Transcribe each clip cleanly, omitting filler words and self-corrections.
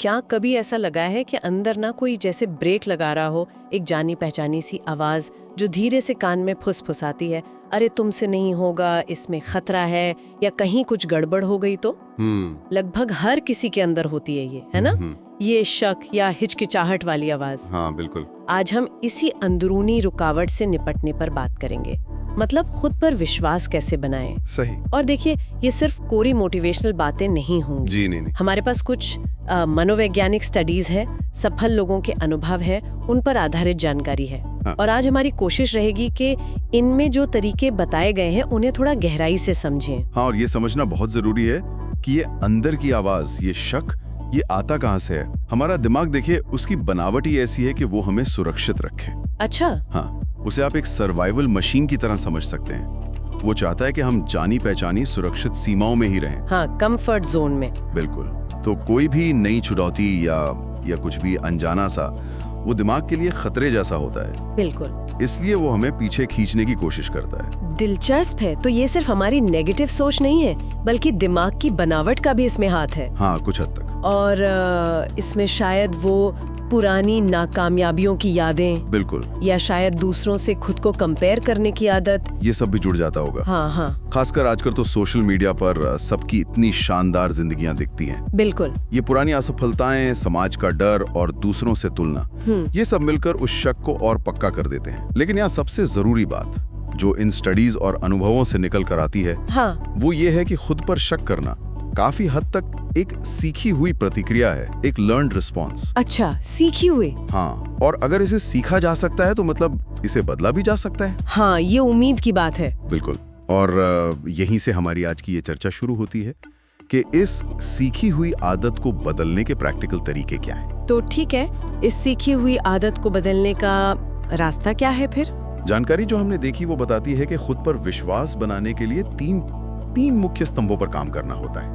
क्या कभी ऐसा लगा है कि अंदर ना कोई जैसे ब्रेक लगा रहा हो, एक जानी पहचानी सी आवाज जो धीरे से कान में फुसफुसाती है, अरे तुमसे नहीं होगा, इसमें खतरा है, या कहीं कुछ गड़बड़ हो गई तो? लगभग हर किसी के अंदर होती है ये, है ना? ये शक या हिचकिचाहट वाली आवाज। हाँ बिल्कुल। आज हम इसी अंदरूनी रुकावट से निपटने पर बात करेंगे, मतलब खुद पर विश्वास कैसे बनाएं। सही। और देखिए, ये सिर्फ कोरी मोटिवेशनल बातें नहीं होंगी। जी नहीं। हमारे पास कुछ मनोवैज्ञानिक स्टडीज है, सफल लोगों के अनुभव है, उन पर आधारित जानकारी है। हाँ। और आज हमारी कोशिश रहेगी कि इनमें जो तरीके बताए गए हैं उन्हें थोड़ा गहराई से समझें। हाँ, और ये समझना बहुत जरूरी है कि ये अंदर की आवाज, ये शक, ये आता कहाँ से है। हमारा दिमाग देखिए, उसकी बनावट ही ऐसी है कि वो हमें सुरक्षित रखे। अच्छा। हाँ, उसे आप एक सर्वाइवल मशीन की तरह समझ सकते हैं। वो चाहता है कि हम जानी पहचानी सुरक्षित सीमाओं में ही रहें। हाँ, कंफर्ट जोन में। बिल्कुल। तो कोई भी नई चुनौती या कुछ भी अनजाना सा, वो दिमाग के लिए खतरे जैसा होता है। बिल्कुल। इसलिए वो हमें पीछे खींचने की कोशिश करता है। दिलचस्प है। तो ये सिर्फ हमारी नेगेटिव सोच नहीं है, बल्कि दिमाग की बनावट का भी इसमें हाथ है। हाँ, कुछ हद तक। और इसमें शायद वो पुरानी नाकामयाबियों की यादें, बिल्कुल, या शायद दूसरों से खुद को कंपेयर करने की आदत, ये सब भी जुड़ जाता होगा। हाँ। खासकर आजकल तो सोशल मीडिया पर सबकी इतनी शानदार जिंदगियां दिखती हैं। बिल्कुल। ये पुरानी असफलताएं, समाज का डर और दूसरों से तुलना, ये सब मिलकर उस शक को और पक्का कर देते हैं। लेकिन यहाँ सबसे जरूरी बात जो इन स्टडीज और अनुभवों से निकल कर आती है, हाँ, वो ये है कि खुद पर शक करना काफी हद तक एक सीखी हुई प्रतिक्रिया है, एक लर्न्ड रिस्पॉन्स। अच्छा, सीखी हुई। हाँ, और अगर इसे सीखा जा सकता है तो मतलब इसे बदला भी जा सकता है। हाँ, ये उम्मीद की बात है। बिल्कुल। और यहीं से हमारी आज की ये चर्चा शुरू होती है कि इस सीखी हुई आदत को बदलने के प्रैक्टिकल तरीके क्या हैं। तो ठीक है, इस सीखी हुई आदत को बदलने का रास्ता क्या है फिर? जानकारी जो हमने देखी वो बताती है कि खुद पर विश्वास बनाने के लिए तीन मुख्य स्तंभों पर काम करना होता है।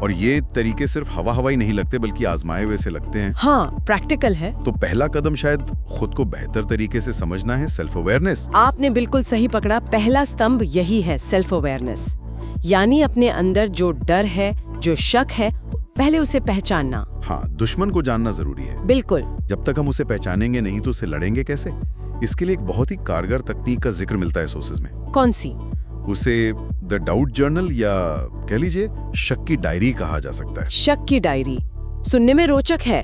और ये तरीके सिर्फ हवा-हवाई नहीं लगते, बल्कि आजमाए हुए से लगते हैं। हाँ, प्रैक्टिकल है। तो पहला कदम शायद खुद को बेहतर तरीके से समझना है, सेल्फ अवेयरनेस। आपने बिल्कुल सही पकड़ा। पहला स्तंभ यही है, सेल्फ अवेयरनेस। यानी अपने अंदर जो डर है, जो शक है, पहले उसे पहचानना। हाँ, दुश्मन को जानना जरूरी है। बिल्कुल। जब तक हम उसे पहचानेंगे नहीं तो उसे लड़ेंगे कैसे? इसके लिए एक बहुत ही कारगर तकनीक का जिक्र मिलता है सोर्सेज में। कौन सी? उसे द डाउट जर्नल या कह लीजिए शक की डायरी कहा जा सकता है। शक की डायरी सुनने में रोचक है।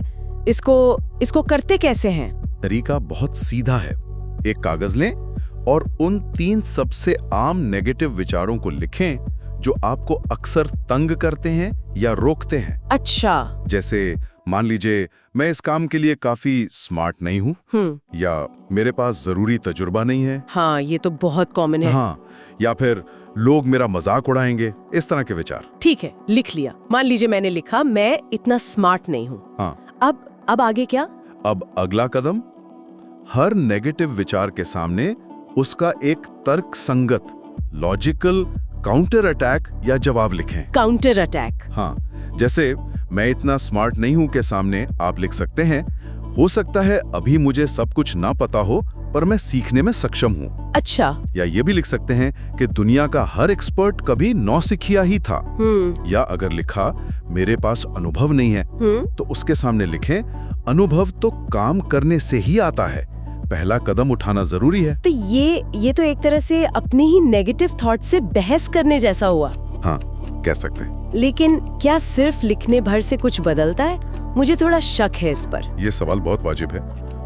इसको करते कैसे हैं? तरीका बहुत सीधा है। एक कागज लें और उन 3 सबसे आम नेगेटिव विचारों को लिखें जो आपको अक्सर तंग करते हैं या रोकते हैं। अच्छा। जैसे मान लीजिए, मैं इस काम के लिए काफी स्मार्ट नहीं हूँ, या मेरे पास जरूरी तजुर्बा नहीं है। हाँ, ये तो बहुत कॉमन है। हाँ, या फिर लोग मेरा मजाक उड़ाएंगे, इस तरह के विचार। ठीक है, लिख लिया। मान लीजिए मैंने लिखा, मैं इतना स्मार्ट नहीं हूँ। हाँ। अब आगे क्या? अब अगला कदम, हर नेगेटिव विचार के सामने उसका एक तर्क संगत, लॉजिकल काउंटर अटैक या जवाब लिखें। Counter attack. हाँ, जैसे मैं इतना स्मार्ट नहीं हूं के सामने आप लिख सकते हैं, हो सकता है अभी मुझे सब कुछ ना पता हो, पर मैं सीखने में सक्षम हूँ। अच्छा। या ये भी लिख सकते हैं कि दुनिया का हर एक्सपर्ट कभी नौसिखिया ही था। या अगर लिखा, मेरे पास अनुभव नहीं है, तो उसके सामने लिखें, अनुभव तो काम करने से ही आता है, पहला कदम उठाना जरूरी है। तो ये तो एक तरह से अपने ही नेगेटिव थॉट से बहस करने जैसा हुआ। हाँ, कह सकते हैं। लेकिन क्या सिर्फ लिखने भर से कुछ बदलता है? मुझे थोड़ा शक है इस पर। ये सवाल बहुत वाजिब है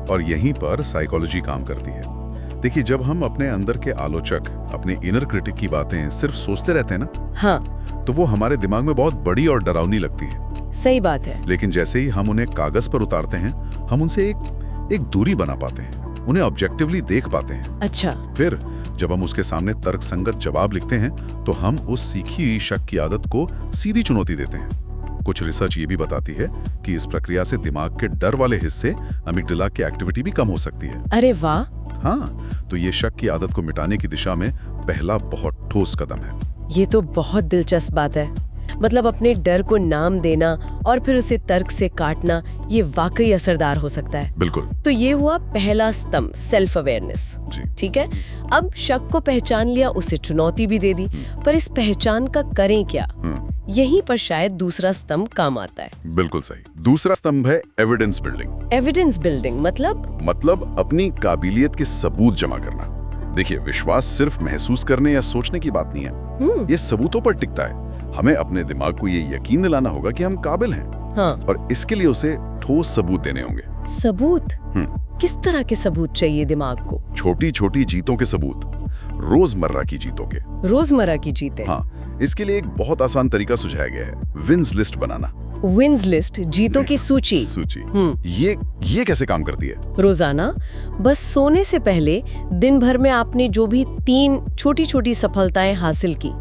और यहीं पर साइकोलॉजी काम करती है। देखिए, जब हम अपने अंदर के आलोचक, अपने इनर क्रिटिक की बातें सिर्फ सोचते रहते हैं ना, हाँ, तो वो हमारे दिमाग में बहुत बड़ी और डरावनी लगती है। सही बात है। लेकिन जैसे ही हम उन्हें कागज पर उतारते हैं, हम उनसे एक दूरी बना पाते हैं, उन्हें ऑब्जेक्टिवली देख पाते हैं। अच्छा। फिर जब हम उसके सामने तर्कसंगत जवाब लिखते हैं, तो हम उस सीखी हुई शक की आदत को सीधी चुनौती देते हैं। कुछ रिसर्च ये भी बताती है कि इस प्रक्रिया से दिमाग के डर वाले हिस्से, अमिगडाला की एक्टिविटी भी कम हो सकती है। अरे वाह। हाँ, तो ये शक की आदत को मिटाने की दिशा में पहला बहुत ठोस कदम है। ये तो बहुत दिलचस्प बात है। मतलब अपने डर को नाम देना और फिर उसे तर्क से काटना, ये वाकई असरदार हो सकता है। बिल्कुल। तो ये हुआ पहला स्तंभ, सेल्फ अवेयरनेस। ठीक है, अब शक को पहचान लिया, उसे चुनौती भी दे दी, पर इस पहचान का करें क्या? यहीं पर शायद दूसरा स्तंभ काम आता है। बिल्कुल सही। दूसरा स्तंभ है एविडेंस बिल्डिंग। एविडेंस बिल्डिंग मतलब अपनी काबिलियत के सबूत जमा करना। देखिए, विश्वास सिर्फ महसूस करने या सोचने की बात नहीं है, ये सबूतों पर टिकता है। हमें अपने दिमाग को ये यकीन दिलाना होगा कि हम काबिल हैं। हाँ। और इसके लिए उसे ठोस सबूत देने होंगे। सबूत? किस तरह के सबूत चाहिए दिमाग को? छोटी छोटी जीतों के सबूत, रोजमर्रा की जीतों के। रोजमर्रा की जीतें? हाँ, इसके लिए एक बहुत आसान तरीका सुझाया गया है, विन्स लिस्ट बनाना। विन्स लिस्ट, जीतों की सूची। ये कैसे काम करती है? रोजाना बस सोने से पहले दिन भर में आपने जो भी 3 छोटी छोटी सफलताएं हासिल की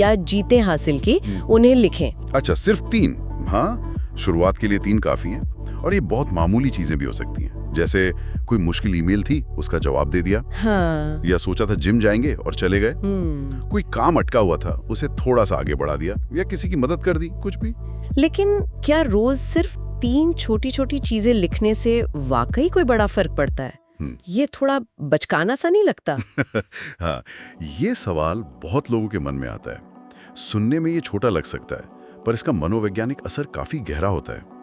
या जीतें हासिल की, उन्हें लिखें। अच्छा, सिर्फ 3? हाँ, शुरुआत के लिए 3 काफी हैं। और ये बहुत मामूली चीजें भी हो सकती हैं, जैसे कोई मुश्किल ईमेल थी, उसका जवाब दे दिया। हाँ। या सोचा था जिम जाएंगे और चले गए। कोई काम अटका हुआ था, उसे थोड़ा सा आगे बढ़ा दिया, या किसी की मदद कर दी, कुछ भी। लेकिन क्या रोज सिर्फ 3 छोटी छोटी चीजें लिखने से वाकई कोई बड़ा फर्क पड़ता है? ये थोड़ा बचकाना सा नहीं लगता? हाँ, ये सवाल बहुत लोगों के मन में आता है। सुनने में ये छोटा लग सकता है, पर इसका मनोवैज्ञानिक असर काफी गहरा होता है।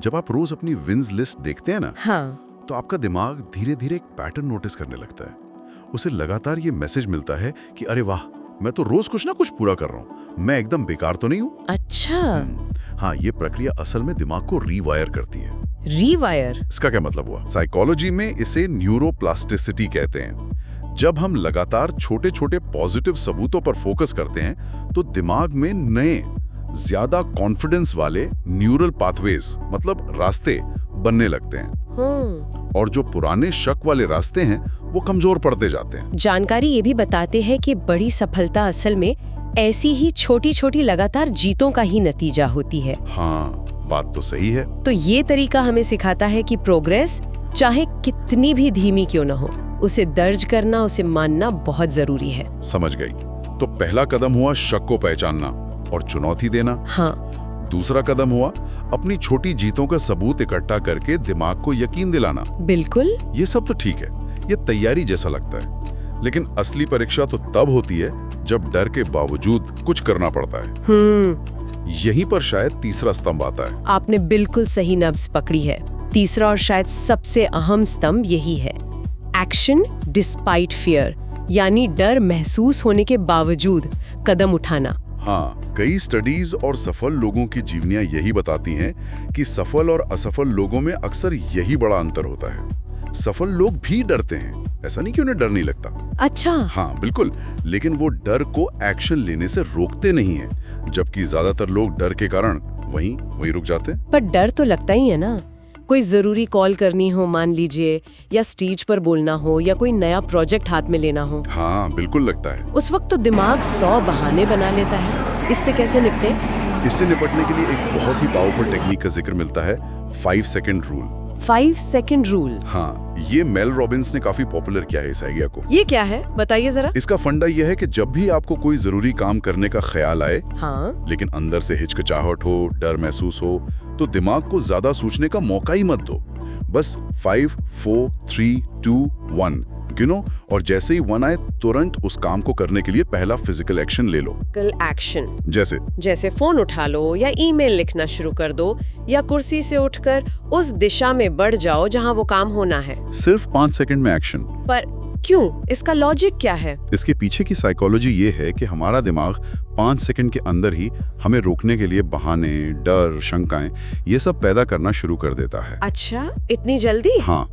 जब आप रोज अपनी विन्स लिस्ट देखते हैं ना, हाँ, तो आपका दिमाग धीरे धीरे एक पैटर्न नोटिस करने लगता है। उसे लगातार ये मैसेज मिलता है कि अरे वाह, मैं तो रोज कुछ ना कुछ पूरा कर रहा हूँ, मैं एकदम बेकार तो नहीं हूँ। अच्छा। हाँ, ये प्रक्रिया असल में दिमाग को रीवायर करती है। रीवायर? इसका क्या मतलब हुआ? साइकोलॉजी में इसे न्यूरोप्लास्टिसिटी कहते हैं। जब हम लगातार छोटे छोटे पॉजिटिव सबूतों पर फोकस करते हैं, तो दिमाग में नए, ज्यादा कॉन्फिडेंस वाले न्यूरल पाथवेज, मतलब रास्ते बनने लगते हैं। और जो पुराने शक वाले रास्ते हैं, वो कमजोर पड़ते जाते हैं। जानकारी ये भी बताते हैं कि बड़ी सफलता असल में ऐसी ही छोटी छोटी लगातार जीतों का ही नतीजा होती है। हाँ, बात तो सही है। तो ये तरीका हमें सिखाता है कि प्रोग्रेस चाहे कितनी भी धीमी क्यों न हो, उसे दर्ज करना, उसे मानना बहुत जरूरी है। समझ गई। तो पहला कदम हुआ शक को पहचानना और चुनौती देना। हाँ। दूसरा कदम हुआ अपनी छोटी जीतों का सबूत इकट्ठा करके दिमाग को यकीन दिलाना। बिल्कुल। ये सब तो ठीक है, ये तैयारी जैसा लगता है, लेकिन असली परीक्षा तो तब होती है जब डर के बावजूद कुछ करना पड़ता है। यहीं पर शायद तीसरा स्तंभ आता है। आपने बिल्कुल सही नब्ज पकड़ी है। तीसरा और शायद सबसे अहम स्तंभ यही है, एक्शन डिस्पाइट फियर, यानी डर महसूस होने के बावजूद कदम उठाना। हाँ, कई स्टडीज और सफल लोगों की जीवनियां यही बताती हैं कि सफल और असफल लोगों में अक्सर यही बड़ा अंतर होता है। सफल लोग भी डरते हैं, ऐसा नहीं कि उन्हें डर नहीं लगता। अच्छा। हाँ बिल्कुल, लेकिन वो डर को एक्शन लेने से रोकते नहीं हैं, जबकि ज्यादातर लोग डर के कारण वहीं रुक जाते हैं। पर डर तो लगता ही है ना, कोई जरूरी कॉल करनी हो मान लीजिए, या स्टेज पर बोलना हो, या कोई नया प्रोजेक्ट हाथ में लेना हो। हाँ बिल्कुल लगता है। उस वक्त तो दिमाग 100 बहाने बना लेता है। इससे कैसे निपटे? इससे निपटने के लिए एक बहुत ही पावरफुल टेक्निक का जिक्र मिलता है, 5 सेकंड रूल। 5 second rule? हाँ, ये मेल रॉबिन्स ने काफी पॉपुलर किया है इस आइडिया को। ये क्या है, बताइए जरा। इसका फंडा ये है कि जब भी आपको कोई जरूरी काम करने का ख्याल आए, हाँ, लेकिन अंदर से हिचकिचाहट हो, डर महसूस हो, तो दिमाग को ज्यादा सोचने का मौका ही मत दो। बस 5, 4, 3, 2, 1 गिनो, और जैसे ही 1 आए तुरंत उस काम को करने के लिए पहला फिजिकल एक्शन ले लो। एक्शन जैसे फोन उठा लो, या ईमेल लिखना शुरू कर दो, या कुर्सी से उठकर उस दिशा में बढ़ जाओ जहां वो काम होना है। सिर्फ 5 सेकंड में एक्शन। पर क्यों? इसका लॉजिक क्या है? इसके पीछे की साइकोलॉजी ये है कि हमारा दिमाग 5 सेकंड के अंदर ही हमें रोकने के लिए बहाने, डर, शंकाएं, ये सब पैदा करना शुरू कर देता है। अच्छा, इतनी जल्दी? हाँ,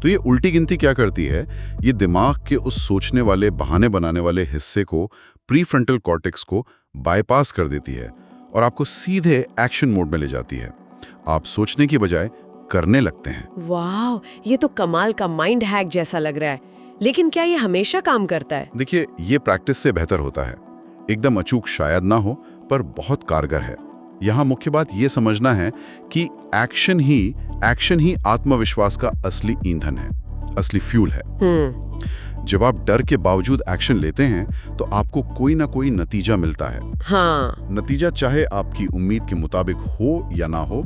तो ये उल्टी गिनती क्या करती है, ये दिमाग के उस सोचने वाले, बहाने बनाने वाले हिस्से को, प्रीफ्रंटल कॉर्टेक्स को बाईपास कर देती है और आपको सीधे एक्शन मोड में ले जाती है। आप सोचने की बजाय करने लगते हैं। वाह, ये तो कमाल का माइंड हैक जैसा लग रहा है। लेकिन क्या ये हमेशा काम करता है? देखिए, ये प्रैक्टिस से बेहतर होता है। एकदम अचूक शायद ना हो, पर बहुत कारगर है। यहाँ मुख्य बात ये समझना है कि एक्शन ही आत्मविश्वास का असली ईंधन है, असली फ्यूल है। जब आप डर के बावजूद एक्शन लेते हैं तो आपको कोई ना कोई नतीजा मिलता है। हाँ, नतीजा चाहे आपकी उम्मीद के मुताबिक हो या ना हो,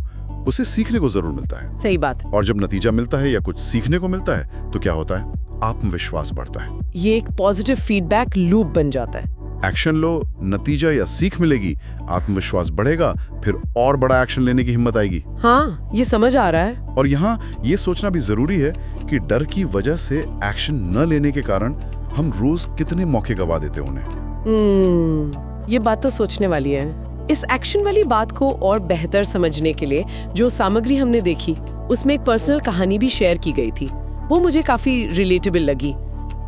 उसे सीखने को जरूर मिलता है। सही बात। और जब नतीजा मिलता है या कुछ सीखने को मिलता है तो क्या होता है? आत्मविश्वास बढ़ता है। ये एक पॉजिटिव फीडबैक लूप बन जाता है। एक्शन लो, नतीजा या सीख मिलेगी, आत्मविश्वास बढ़ेगा, फिर और बड़ा एक्शन लेने की हिम्मत आएगी। हाँ, ये समझ आ रहा है। और यहाँ ये सोचना भी जरूरी है कि डर की वजह से एक्शन न लेने के कारण हम रोज कितने मौके गवा देते उन्हें। ये बात तो सोचने वाली है। इस एक्शन वाली बात को और बेहतर समझने के लिए जो सामग्री हमने देखी, उसमें एक पर्सनल कहानी भी शेयर की गई थी। वो मुझे काफी रिलेटेबल लगी।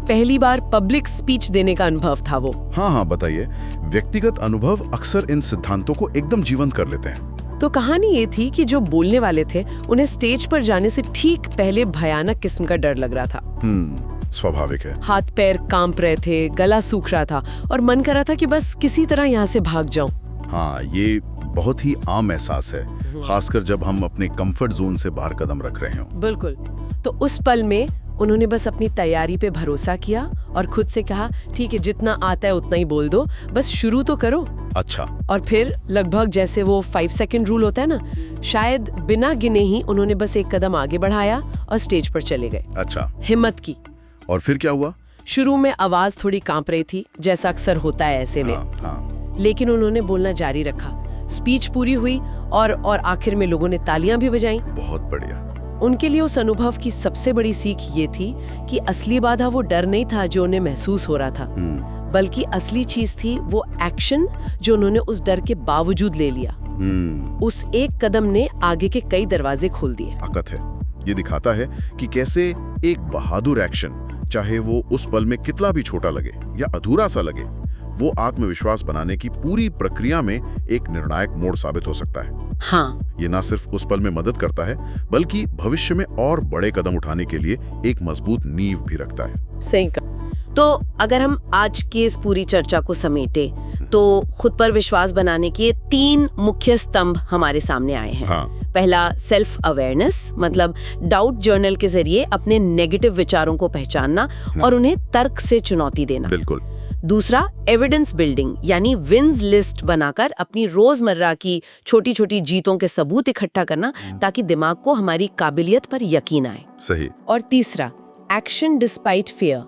पहली बार पब्लिक स्पीच देने का अनुभव था वो। हाँ, बताइए। व्यक्तिगत अनुभव अक्सर इन सिद्धांतों को एकदम जीवंत कर लेते हैं। तो कहानी ये थी कि जो बोलने वाले थे, उन्हें स्टेज पर जाने से ठीक पहले भयानक किस्म का डर लग रहा था। स्वाभाविक है। हाथ पैर कांप रहे थे, गला सूख रहा था और मन कर रहा था कि बस किसी तरह यहाँ से भाग जाऊं। हाँ, ये बहुत ही आम एहसास है, खासकर जब हम अपने कंफर्ट जोन से बाहर कदम रख रहे हों। बिल्कुल। तो उस पल में उन्होंने बस अपनी तैयारी पे भरोसा किया और खुद से कहा, ठीक है, जितना आता है उतना ही बोल दो, बस शुरू तो करो। अच्छा। और फिर लगभग जैसे वो 5 सेकंड रूल होता है ना, शायद बिना गिने ही उन्होंने बस एक कदम आगे बढ़ाया और स्टेज पर चले गए। अच्छा। हिम्मत की। और फिर क्या हुआ? शुरू में आवाज थोड़ी कांप रही थी, जैसा अक्सर होता है ऐसे में। हाँ। लेकिन उन्होंने बोलना जारी रखा। स्पीच पूरी हुई और आखिर में लोगों ने तालियां भी बजाईं। बहुत बढ़िया। उनके लिए उस अनुभव की सबसे बड़ी सीख ये थी कि असली बाधा वो डर नहीं था जो उन्हें महसूस हो रहा था, बल्कि असली चीज थी वो एक्शन जो उन्होंने उस डर के बावजूद ले लिया। उस एक कदम ने आगे के कई दरवाजे खोल दिए। ताकत है। ये दिखाता है कि कैसे एक बहादुर एक्शन, चाहे वो उस पल में कितना भी छोटा लगे या अधूरा सा लगे, वो आत्मविश्वास बनाने की पूरी प्रक्रिया में एक निर्णायक मोड़ साबित हो सकता है। हाँ, ये ना सिर्फ उस पल में मदद करता है, बल्कि भविष्य में और बड़े कदम उठाने के लिए एक मजबूत नींव भी रखता है। सही कहा। तो अगर हम आज की इस पूरी चर्चा को समेटे तो खुद पर विश्वास बनाने के 3 मुख्य स्तंभ हमारे सामने आए हैं। हाँ। पहला, सेल्फ अवेयरनेस, मतलब डाउट जर्नल के जरिए अपने नेगेटिव विचारों को पहचानना और उन्हें तर्क से चुनौती देना। बिल्कुल। दूसरा, एविडेंस बिल्डिंग, यानी विंस लिस्ट बनाकर अपनी रोजमर्रा की छोटी छोटी जीतों के सबूत इकट्ठा करना ताकि दिमाग को हमारी काबिलियत पर यकीन आए। सही। और तीसरा, एक्शन डिस्पाइट फियर,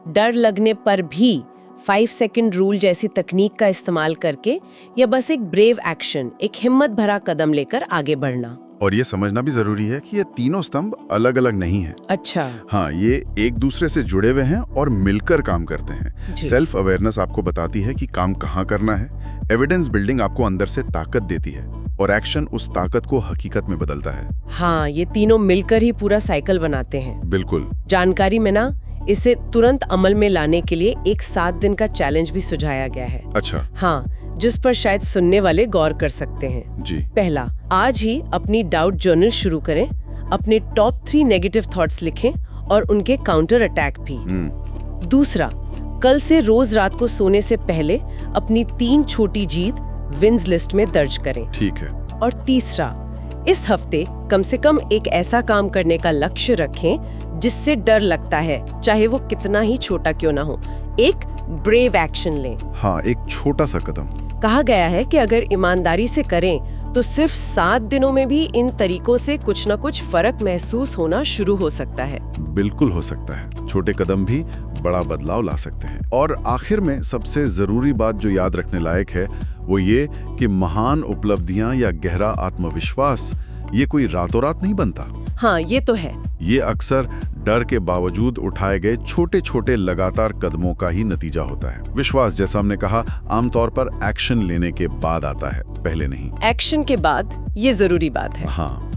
डर लगने पर भी 5 सेकंड रूल जैसी तकनीक का इस्तेमाल करके या बस एक ब्रेव एक्शन, एक हिम्मत भरा कदम लेकर आगे बढ़ना। और ये समझना भी जरूरी है कि ये तीनों स्तंभ अलग अलग नहीं हैं। अच्छा। हाँ, ये एक दूसरे से जुड़े हुए हैं और मिलकर काम करते हैं। सेल्फ अवेयरनेस आपको बताती है कि काम कहाँ करना है, एविडेंस बिल्डिंग आपको अंदर से ताकत देती है और एक्शन उस ताकत को हकीकत में बदलता है। हाँ, ये तीनों मिलकर ही पूरा साइकिल बनाते हैं। बिल्कुल। जानकारी में ना इसे तुरंत अमल में लाने के लिए एक 7 दिन का चैलेंज भी सुझाया गया है। अच्छा। हाँ, जिस पर शायद सुनने वाले गौर कर सकते हैं। जी। पहला, आज ही अपनी डाउट जर्नल शुरू करें, अपने टॉप 3 नेगेटिव थॉट्स लिखें और उनके काउंटर अटैक भी। दूसरा, कल से रोज रात को सोने से पहले अपनी 3 छोटी जीत विंस लिस्ट में दर्ज करें। ठीक है। और तीसरा, इस हफ्ते कम से कम एक ऐसा काम करने का लक्ष्य रखें जिससे डर लगता है, चाहे वो कितना ही छोटा क्यों ना हो। एक ब्रेव एक्शन लें। हाँ, एक छोटा सा कदम। कहा गया है कि अगर ईमानदारी से करें तो सिर्फ 7 दिनों में भी इन तरीकों से कुछ न कुछ फर्क महसूस होना शुरू हो सकता है। बिल्कुल हो सकता है। छोटे कदम भी बड़ा बदलाव ला सकते हैं। और आखिर में सबसे जरूरी बात जो याद रखने लायक है वो ये कि महान उपलब्धियां या गहरा आत्मविश्वास ये कोई रातों रात नहीं बनता। हाँ, ये तो है। ये अक्सर डर के बावजूद उठाए गए छोटे छोटे लगातार कदमों का ही नतीजा होता है। विश्वास, जैसा हमने कहा, आमतौर पर एक्शन लेने के बाद आता है, पहले नहीं। एक्शन के बाद, ये जरूरी बात है। हाँ,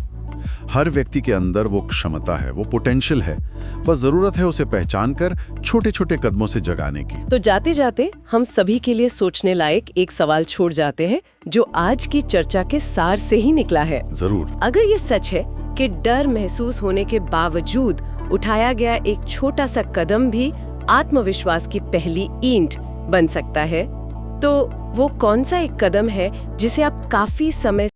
हर व्यक्ति के अंदर वो क्षमता है, वो पोटेंशियल है, बस जरूरत है उसे पहचान कर छोटे छोटे कदमों से जगाने की। तो जाते जाते हम सभी के लिए सोचने लायक एक सवाल छोड़ जाते हैं जो आज की चर्चा के सार से ही निकला है। जरूर। अगर ये सच है कि डर महसूस होने के बावजूद उठाया गया एक छोटा सा कदम भी आत्मविश्वास की पहली ईंट बन सकता है, तो वो कौन सा एक कदम है जिसे आप काफी समय